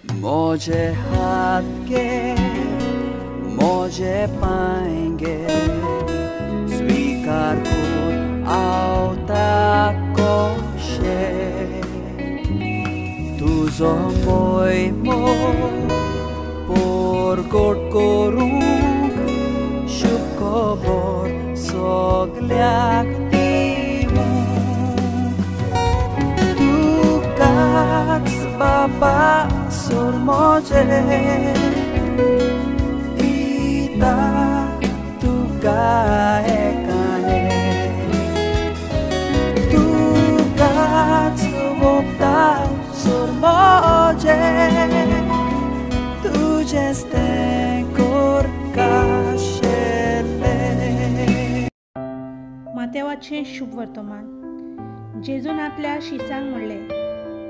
मोजे हात घे, मोजे पाय घे, स्वीकार कर आवता कशे तुझो मोग पोरगोट करूंक शुभ खबर सगल्याक दिवंक तुकाच बाबा सोर मोजे दिता तुका एकाने तुकाच भोगता सोर मोजे तुझेच तें कोरका मातेवाचे शुभ वर्तमान. जेजून आपल्या शिसांक म्हणले,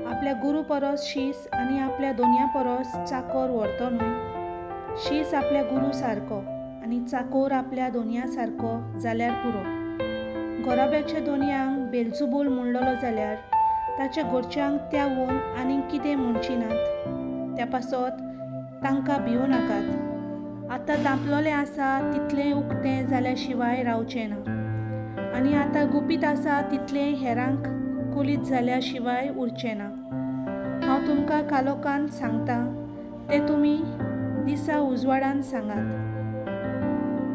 आपल्या गुरू परस शीस आनी आपल्या दोनया परस चाकोर व्हरतो न्हय. शीस आपल्या गुरू सारको आनी चाकोर आपल्या दोनया सारको जाल्यार पुरो. गोराब्याच्या दोनयांक बेलजुबूल म्हणलोलो जाल्यार ताच्या घरच्यांक त्यावून आनीक कितें म्हणची नात. त्या पासत तांकां भिवू नाकात. आतां दांपलोलें आसा तितलें उक्तें जाल्या शिवाय रावचें ना आनी आतां गुपीत आसा तितलें हेरांक कुलीत जाल्या शिवाय उरचें ना. हांव तुमकां कालोखान सांगतां तें तुमी दिसा उजवाडान सांगात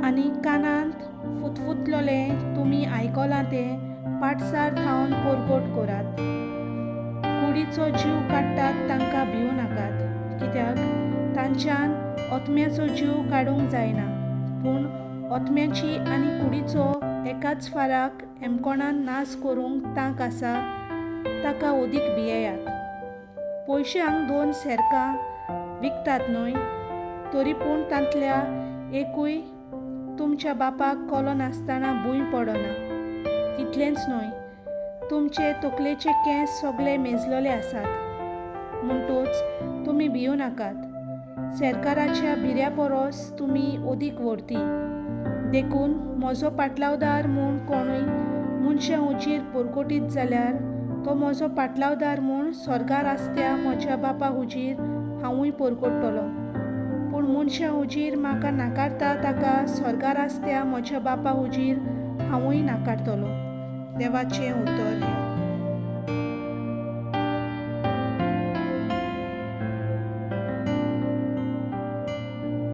आनी कानांत फुतफुतलोलें तुमी आयकलां तें पाटसार थावन पोरगोट करात. कुडीचो जीव काडटात तांकां भिवू नाकात, कित्याक तांच्यान ओतम्याचो जीव काडूंक जायना, पूण ओतम्याची आनी कुडीचो एकाच फाराक एमकोणान नाश करूंक तांक आसा ताका ओदीक भियेयात. पयशांक 2 सेरकां विकतात न्हय, तरी पूण तांतल्या एकूय तुमच्या बापाक कोलो नासतना भूंय पडना. तितलेंच न्हय, तुमचे तकलेचे केंस सगळे मेजलोले आसात. म्हणटूच तुमी भिवू नाकात. सरकाराच्या भिऱ्या परस तुमी ओदीक व्हरती. देखून म्हजो पाटलावदार म्हूण कोणूय मनशा हुजीर पोरगोटीत जाल्यार तो म्हजो पाटलावदार म्हूण स्वर्गार आसत्या म्हज्या बापा हुजीर हांवूय पोरगोडटलो. पूण मनशा हुजीर म्हाका नाकारता ताका स्वर्गार आसत्या म्हज्या बापा हुजीर हांवूय नाकारतलो. देवाचें उतर.